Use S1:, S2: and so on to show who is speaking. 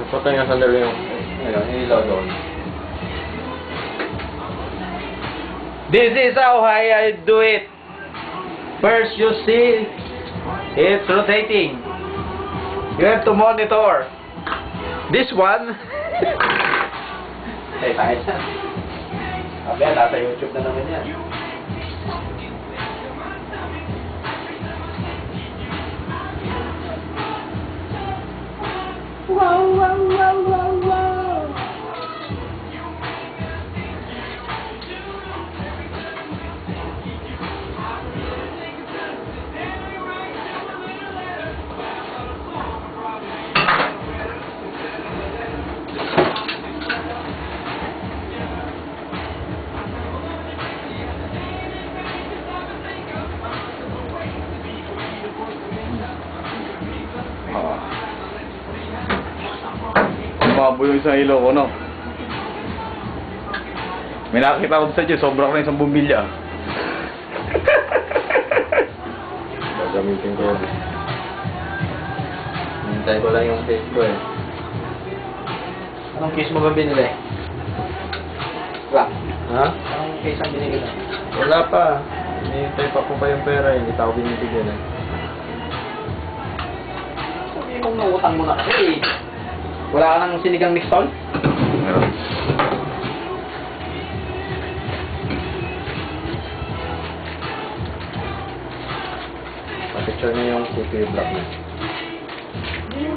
S1: Patay nga sandali yung ilaw doon.
S2: This is how I do it. First you see it's rotating. You have to monitor. This one. Tayo na. Sabi yan, nasa YouTube na naman yan. Wow, wow, wow, wow, wow.
S3: Umabo yung isang ilaw ko, no? May nakakita ko sa dyan, sobra ko na isang bumilya.
S1: Gagamitin ko yun. Hintay ko lang yung case ko eh.
S2: Anong case mo ba binili? Wala.
S1: Ha?
S2: Anong case ang binili mo?
S1: Wala pa. Hinihintay pa ko pa yung pera, hindi pa ako binibigyan eh.
S2: Sabi mong nautang mo na kasi. Wala ka ng sinigang mixol?
S3: Meron.
S1: Pa-picture niya yung CPU block niya.